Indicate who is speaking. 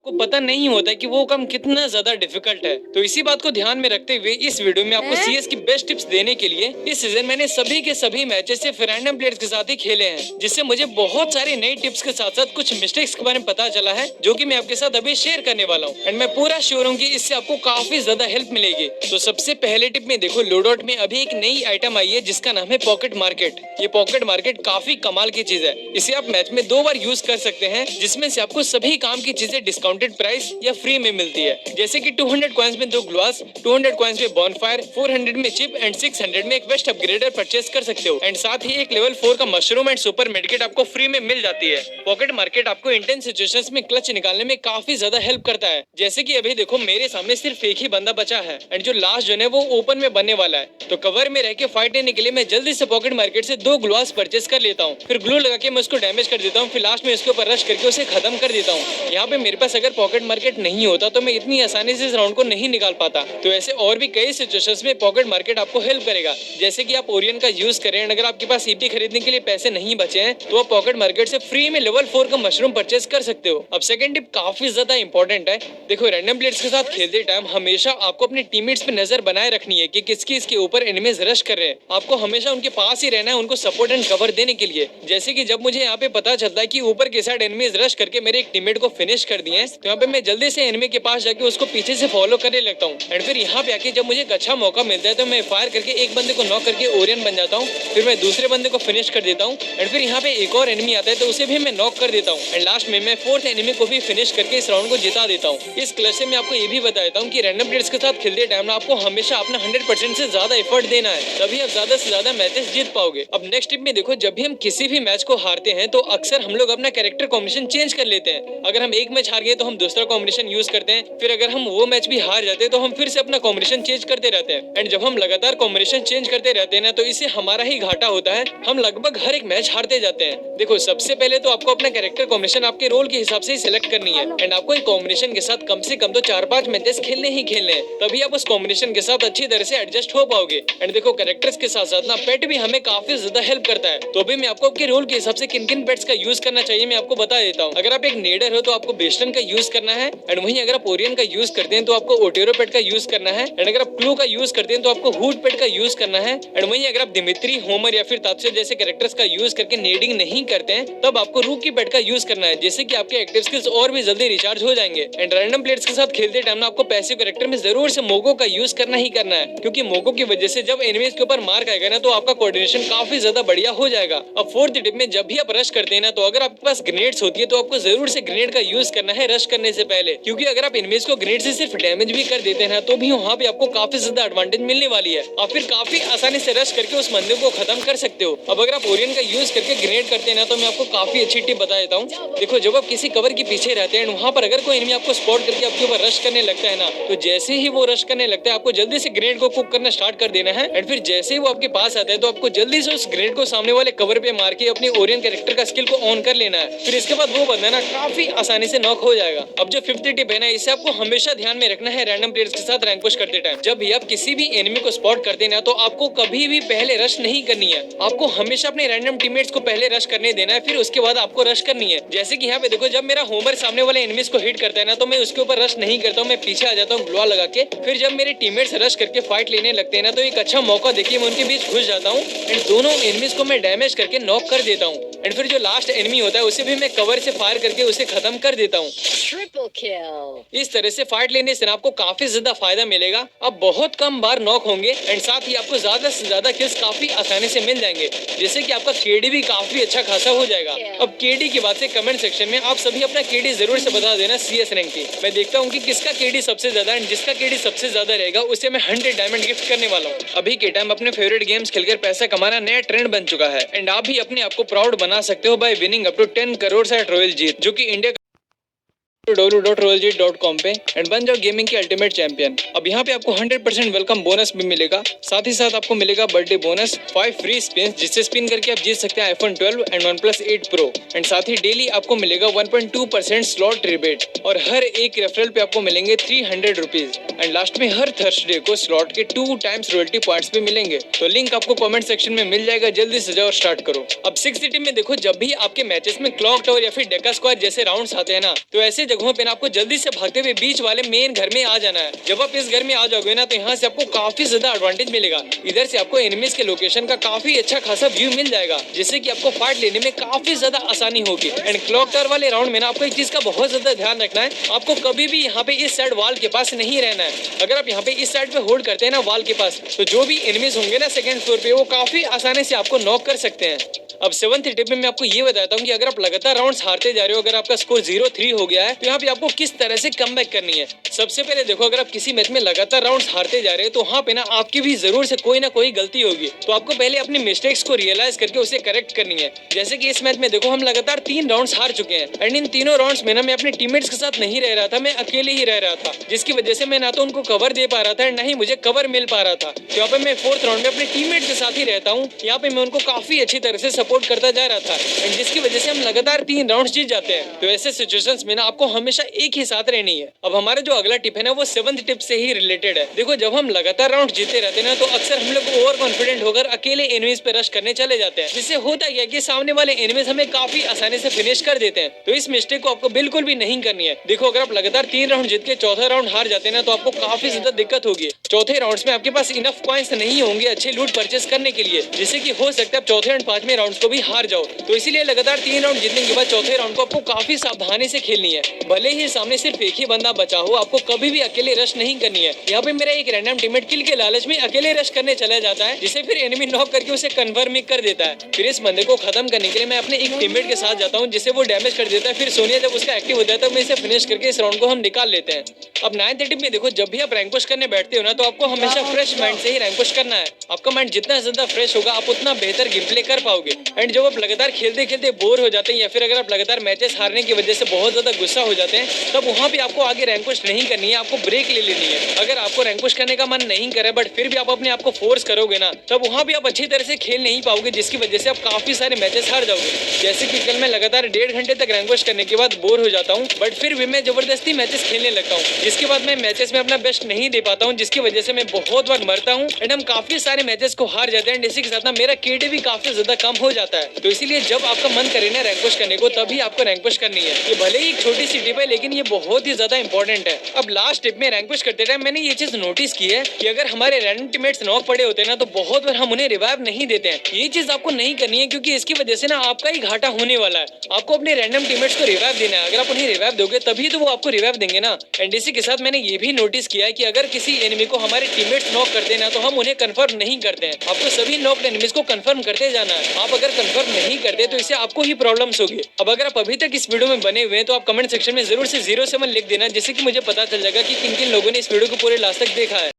Speaker 1: को पता नहीं होता कि वो काम कितना ज्यादा डिफिकल्ट है। तो इसी बात को ध्यान में रखते हुए इस वीडियो में आपको सीएस की बेस्ट टिप्स देने के लिए इस सीजन मैंने सभी के सभी मैचेस सिर्फ रैंडम प्लेयर्स के साथ ही खेले हैं, जिससे मुझे बहुत सारे नई टिप्स के साथ साथ कुछ मिस्टेक्स के बारे में पता चला है, जो कि मैं आपके साथ अभी शेयर करने वाला हूँ। एंड मैं पूरा श्योर हूँ कि इससे आपको काफी ज्यादा हेल्प मिलेगी। तो सबसे पहले टिप में देखो, लोडआउट में अभी एक नई आइटम आई है जिसका नाम है पॉकेट मार्केट। ये पॉकेट मार्केट काफी कमाल की चीज है। इसे आप मैच में 2 बार यूज कर सकते हैं, जिसमें से आपको सभी काम की चीजें डिस्काउंटेड प्राइस या फ्री में मिलती है। जैसे कि 200 कॉइंस में 2 ग्लूवास, 200 कॉइंस में बॉनफायर, 400 में चिप एंड 600 में एक वेस्ट अपग्रेडर परचेस कर सकते हो। एंड साथ ही एक लेवल 4 का मशरूम एंड सुपर मेडिकेट आपको फ्री में मिल जाती है। पॉकेट मार्केट आपको इंटेंस सिचुएशंस में क्लच निकालने में काफी ज्यादा हेल्प करता है। जैसे कि अभी देखो मेरे सामने सिर्फ एक ही बंदा बचा है एंड जो लास्ट जन है वो ओपन में बनने वाला है। तो कवर में रह के फाइट लेने के लिए मैं जल्दी से पॉकेट मार्केट से 2 ग्लूवास परचेस कर लेता हूँ। फिर ग्लू लगा के मैं उसको डैमेज कर देता हूँ। फिर लास्ट में इसके ऊपर रश करके उसे खत्म कर देता हूँ। यहाँ पे मेरे पास अगर पॉकेट मार्केट नहीं होता तो मैं इतनी आसानी से इस राउंड को नहीं निकाल पाता। तो ऐसे और भी कई सिचुएशंस में पॉकेट मार्केट आपको हेल्प करेगा। जैसे कि आप ओरियन का यूज करें, अगर आपके पास ईपी खरीदने के लिए पैसे नहीं बचे हैं तो आप पॉकेट मार्केट से फ्री में लेवल 4 का मशरूम परचेस कर सकते हो। अब सेकंड टिप काफी ज्यादा इंपॉर्टेंट है। देखो रैंडम प्लेयर्स के साथ खेलते टाइम हमेशा आपको अपने टीममेट्स पे नजर बनाए रखनी है कि किसकी इसके ऊपर एनिमीज रश कर रहे हैं। आपको हमेशा उनके पास ही रहना है, उनको सपोर्ट एंड कवर देने के लिए। जैसे कि जब मुझे यहाँ पे पता चलता है कि ऊपर के साइड एनिमीज रश करके मेरे एक टीममेट को फिनिश कर दिए हैं, तो यहाँ पे मैं जल्दी से एनिमी के पास जाके उसको पीछे से फॉलो करने लगता हूँ। एंड फिर यहाँ पे आके जब मुझे एक अच्छा मौका मिलता है तो मैं फायर करके एक बंदे को नॉक करके ओरियन बन जाता हूँ। फिर मैं दूसरे बंदे को फिनिश कर देता हूँ। एंड फिर यहाँ पे एक और एनिमी आता है तो उसे भी मैं नॉक कर देता हूँ। एंड लास्ट में मैं 4th एनिमी को भी फिनिश करके इस राउंड को जिता देता हूँ। इस क्लच से मैं आपको ये भी बता देता हूँ कि रैंडम प्लेयर्स के साथ खेलते टाइम आपको हमेशा अपना 100% से ज्यादा एफर्ट देना है, तभी आप ज्यादा से ज्यादा मैचेस जीत पाओगे। अब नेक्स्ट टिप में देखो, जब भी हम किसी भी मैच को हारते हैं तो अक्सर हम लोग अपना कैरेक्टर कॉम्बिनेशन चेंज कर लेते हैं। अगर हम एक मैच हार गए तो हम दूसरा कॉम्बिनेशन यूज करते हैं। फिर अगर हम वो मैच भी हार जाते हैं तो हम फिर से अपना कॉम्बिनेशन चेंज करते रहते हैं। एंड जब हम लगातार कॉम्बिनेशन चेंज करते रहते हैं ना, तो इससे हमारा ही घाटा होता है। हम लगभग हर एक मैच हारते जाते हैं। देखो सबसे पहले तो आपको अपना कैरेक्टर कॉम्बिनेशन आपके रोल के हिसाब से सिलेक्ट करनी है। एंड आपको एक कॉम्बिनेशन के साथ कम से कम तो 4-5 मैचेस खेलने ही खेलने हैं, तभी आप उस कॉम्बिनेशन के साथ अच्छी तरह से एडजस्ट हो पाओगे। एंड देखो कैरेक्टर्स के साथ साथ ना पेट भी हमें काफी ज्यादा हेल्प करता है। तो भी मैं आपको आपके रोल के हिसाब से किन किन पेट्स का यूज करना चाहिए मैं आपको बता देता हूँ। अगर आप एक नेडर हो तो आपको बेस्टन का यूज करना है। एंड वहीं अगर आप ओरियन का यूज करते हैं तो आपको ओटेरो पेट का यूज करना है। एंड अगर आप क्लू का यूज करते हैं तो आपको हुड पेट का यूज करना है। एंड वहीं अगर आप दिमित्री, होमर या फिर तात्सुया जैसे कैरेक्टर्स का यूज करके नेडिंग नहीं करते हैं तब आपको रूकी पेट का यूज करना है, जिससे कि आपके एक्टिव स्किल्स और भी जल्दी रिचार्ज हो जाएंगे। एंड रैंडम प्लेयर्स के साथ खेलते टाइम ना आपको पैसिव कैरेक्टर में जरूर से मोगो का यूज करना ही करना है, क्योंकि मोगो की वजह से जब एनिमीज के ऊपर मार खाएगा ना तो आपका कोऑर्डिनेशन काफी ज्यादा बढ़िया हो जाएगा। अब 4th टिप में जब भी आप रश करते हैं ना, तो अगर आपके पास ग्रेनेड्स होती है तो आपको जरूर से ग्रेनेड का यूज करना है रश करने से पहले, क्योंकि अगर आप एनिमीज को ग्रेनेड से सिर्फ डैमेज भी कर देते हैं ना तो भी वहाँ पे आपको काफी ज्यादा एडवांटेज मिलने वाली है। आप फिर काफी आसानी से रश करके उस बंदे को खत्म कर सकते हो। अब अगर आप ओरियन का यूज करके ग्रेनेड करते हैं ना, तो मैं आपको काफी अच्छी टिप बता देता हूँ। देखो जब आप किसी कवर के पीछे रहते हैं वहाँ पर अगर कोई एनिमी आपको स्पॉट करके आपके ऊपर रश करने लगता है ना, तो जैसे ही वो रश करने लगता है आपको जल्दी से ग्रेनेड को कुक करना स्टार्ट कर देना है। एंड फिर जैसे ही वो आपके पास आता है तो आपको जल्दी से उस ग्रेनेड को सामने वाले कवर पे मार के अपनी ओरियन कैरेक्टर का स्किल को ऑन कर लेना है। फिर इसके बाद वो बंदा ना काफी आसानी से नॉक हो जाएगा। अब जो 5th टिप है ना, इसे आपको हमेशा ध्यान में रखना है रैंडम प्लेयर्स के साथ रैंक पुश करते टाइम। जब भी आप किसी भी एनिमी को स्पॉट करते हैं ना, तो आपको कभी भी पहले रश नहीं करनी है। आपको हमेशा अपने रैंडम टीममेट्स को पहले रश करने देना है, फिर उसके बाद आपको रश करनी है। जैसे कि यहाँ पे देखो, जब मेरा होमर सामने वाले एनिमीज को हिट करता है ना, तो मैं उसके ऊपर रश नहीं करता हूँ, मैं पीछे आ जाता हूँ ग्लूवाल लगा के। फिर जब मेरे टीममेट्स रश करके फाइट लेने लगते हैं ना, तो एक अच्छा मौका देखिए मैं उनके बीच घुस जाता हूँ एंड दोनों एनिमीज को मैं डैमेज करके नॉक कर देता हूँ। एंड फिर जो लास्ट एनिमी होता है उसे भी मैं कवर से फायर करके उसे खत्म कर देता हूँ। इस तरह से फाइट लेने से आपको काफी ज्यादा फायदा मिलेगा। अब बहुत कम बार नॉक होंगे एंड साथ ही आपको ज्यादा से ज्यादा किल्स काफी आसानी से मिल जाएंगे, जिससे कि आपका केडी भी काफी अच्छा खासा हो जाएगा। अब केडी की बात से कमेंट सेक्शन में आप सभी अपना केडी जरूर से बता देना सीएस रैंक की। मैं देखता हूँ कि किसका केडी सबसे ज्यादा एंड जिसका केडी सबसे ज्यादा रहेगा उसे मैं 100 डायमंड गिफ्ट करने वाला हूँ। अभी के टाइम अपने फेवरेट गेम्स खेलकर पैसा कमाना नया ट्रेंड बन चुका है एंड आप भी अपने आप को प्राउड बना सकते हो by winning up to 10 crore at Royal Jeet, जो कि इंडिया www.royaljeet.com पे एंड बन जाओ गेमिंग के अल्टीमेट चैंपियन। अब यहाँ पे आपको 100% वेलकम बोनस भी मिलेगा, साथ ही साथ आपको मिलेगा बर्थडे बोनस, 5 फ्री स्पिन जिससे स्पिन करके आप जीत सकते हैं iPhone 12 and OnePlus 8 Pro। And साथ ही डेली आपको मिलेगा 1.2% स्लॉट रिबेट और हर एक रेफरल पे आपको मिलेंगे 300 रुपीज। एंड लास्ट में हर थर्सडे को स्लॉट के 2 टाइम्स रॉयल्टी पॉइंट्स भी मिलेंगे। तो लिंक आपको कमेंट सेक्शन में मिल जाएगा, जल्दी से जाओ और स्टार्ट करो। अब 6 सिटी में देखो, जब भी आपके मैचेस में क्लॉक टावर या फिर डेका स्क्वाड जैसे राउंड्स आते हैं ना, तो ऐसे जगहों पे ना आपको जल्दी से भागते हुए बीच वाले मेन घर में आ जाना है। जब आप इस घर में आ जाओगे ना तो यहाँ से आपको काफी ज्यादा एडवांटेज मिलेगा। इधर से आपको एनिमीज के लोकेशन का काफी अच्छा खासा व्यू मिल जाएगा, जिससे कि आपको फाइट लेने में काफी ज्यादा आसानी होगी। एंड क्लॉक टावर वाले राउंड में ना आपको एक चीज का बहुत ज्यादा ध्यान रखना है, आपको कभी भी यहाँ पे इस साइड वॉल के पास नहीं रहना है। अगर आप यहाँ पे इस साइड पे होल्ड करते हैं ना वॉल के पास, तो जो भी एनिमीज होंगे ना सेकंड फ्लोर पे वो काफी आसानी से आपको नॉक कर सकते हैं। अब 7th टिप में मैं आपको ये बताता हूँ कि अगर आप लगातार राउंड्स हारते जा रहे हो, अगर आपका स्कोर 0-3 हो गया है, तो यहाँ पे आपको किस तरह से कमबैक करनी है। सबसे पहले देखो, अगर आप किसी मैच में लगातार राउंड्स हारते जा रहे हो तो वहाँ पे ना आपकी भी जरूर से कोई ना कोई गलती होगी। तो आपको पहले अपनी मिस्टेक्स को रियलाइज करके उसे करेक्ट करनी है। जैसे कि इस मैच में देखो, हम लगातार 3 राउंड्स हार चुके हैं एंड इन तीनों राउंड्स में ना मैं अपने टीममेट्स के साथ नहीं रह रहा था, मैं अकेले ही रह रहा था, जिसकी वजह से मैं ना तो उनको कवर दे पा रहा था ना ही मुझे कवर मिल पा रहा था। तो यहाँ पे मैं 4th राउंड में अपने टीममेट के साथ ही रहता हूँ। यहाँ पे मैं उनको काफी अच्छी तरह से सपोर्ट करता जा रहा था एंड जिसकी वजह से हम लगातार 3 राउंड्स जीत जाते हैं। तो ऐसे सिचुएशंस में ना आपको हमेशा एक ही साथ रहनी है। अब हमारा जो अगला टिप है ना वो 7th टिप से ही रिलेटेड है। देखो, जब हम लगातार राउंड जीते रहते हैं ना तो अक्सर हम लोग ओवर कॉन्फिडेंट होकर अकेले एनिमीज पे रश करने चले जाते हैं, जिससे होता क्या है कि सामने वाले एनिमीज हमें काफी आसानी से फिनिश कर देते हैं। तो इस मिस्टेक को आपको बिल्कुल भी नहीं करनी है। देखो, अगर आप लगातार 3 राउंड जीत के चौथा राउंड हार जाते हैं ना तो आपको काफी ज्यादा दिक्कत होगी। चौथे राउंड में आपके पास इनफ पॉइंट्स नहीं होंगे अच्छे लूट परचेस करने के लिए, जिससे कि हो सकता है आप चौथे एंड 5वें राउंड को भी हार जाओ। तो इसीलिए लगातार 3 राउंड जीतने के बाद चौथे राउंड को आपको काफी सावधानी से खेलनी है। भले ही सामने सिर्फ एक ही बंदा बचा हो, आपको कभी भी अकेले रश नहीं करनी है। यहाँ पे मेरा एक रैंडम टीममेट किल के लालच में अकेले रश करने चला जाता है, जिसे फिर एनिमी नॉक करके उसे कन्फर्म कर देता है। फिर इस बंदे को खत्म करने के लिए मैं अपने एक टीममेट के साथ जाता हूँ, जिसे वो डैमेज कर देता है। फिर सोनिया जब उसका एक्टिव होता है तो मैं इसे फिनिश करके इस राउंड को हम निकाल लेते हैं। अब 9th टिप में देखो, जब भी आप रैंक पुश करने बैठते हो ना तो आपको हमेशा फ्रेश माइंड से ही रैंक पुश करना है। आपका माइंड जितना ज्यादा फ्रेश होगा आप उतना बेहतर गेम प्ले कर पाओगे। एंड जब आप लगातार खेलते खेलते बोर हो जाते हैं या फिर अगर आप लगातार मैचेस हारने की वजह से बहुत ज्यादा गुस्सा हो जाते हैं, तब वहाँ पे आपको आगे रैंक पुश नहीं करनी है, आपको ब्रेक ले लेनी है। अगर आपको रैंक पुश करने का मन नहीं करे बट फिर भी आप अपने आप को फोर्स करोगे ना, तब वहाँ भी आप अच्छी तरह से खेल नहीं पाओगे, जिसकी वजह से आप काफी सारे मैचेस हार जाओगे। जैसे कि कल मैं लगातार 1.5 घंटे तक रैंक पुश करने के बाद बोर हो जाता हूँ, बट फिर भी मैं जबरदस्ती मैचेस खेलने लगता हूँ, जिसके बाद मैं मैचेस में अपना बेस्ट नहीं दे पाता हूँ, जिसकी वजह से मैं बहुत बार मरता हूँ एंड हम काफी सारे मैचेस को हार जाते हैं। इसी के साथ ना मेरा केडी भी काफी ज्यादा कम हो जाता है। तो इसीलिए जब आपका मन करे ना रैंक पुश करने को, तभी आपको रैंक पुश करनी है। ये भले ही एक छोटी सी टिप है लेकिन ये बहुत ही ज्यादा इंपॉर्टेंट है। अब लास्ट टिप में रैंक पुश करते टाइम मैंने ये चीज नोटिस की है कि अगर हमारे रैंडम टीममेट्स नॉक पड़े होते हैं ना तो बहुत बार हम उन्हें रिवाइव नहीं देते हैं। ये चीज आपको नहीं करनी है, क्योंकि इसकी वजह से ना आपका ही घाटा होने वाला है। आपको अपने रैंडम टीममेट्स को रिवाइव देना है। अगर आप उन्हें रिवाइव दोगे तभी तो वो आपको रिवाइव देंगे ना। एंड इसी के साथ मैंने ये भी नोटिस किया है कि अगर किसी एनिमी को हमारे टीममेट्स नॉक करते हैं ना तो हम उन्हें कंफर्म नहीं करते हैं। आपको सभी नॉक्ड एनिमीज को कंफर्म करते जाना है। आप अगर कंफर्म नहीं करते तो इससे आपको ही प्रॉब्लम्स होगी। अब अगर आप अभी तक इस वीडियो में बने हुए हैं तो आप कमेंट सेक्शन में जरूर से 07 लिख देना, जिससे कि मुझे पता चल जाएगा कि किन किन लोगों ने इस वीडियो को पूरे लास्ट तक देखा है।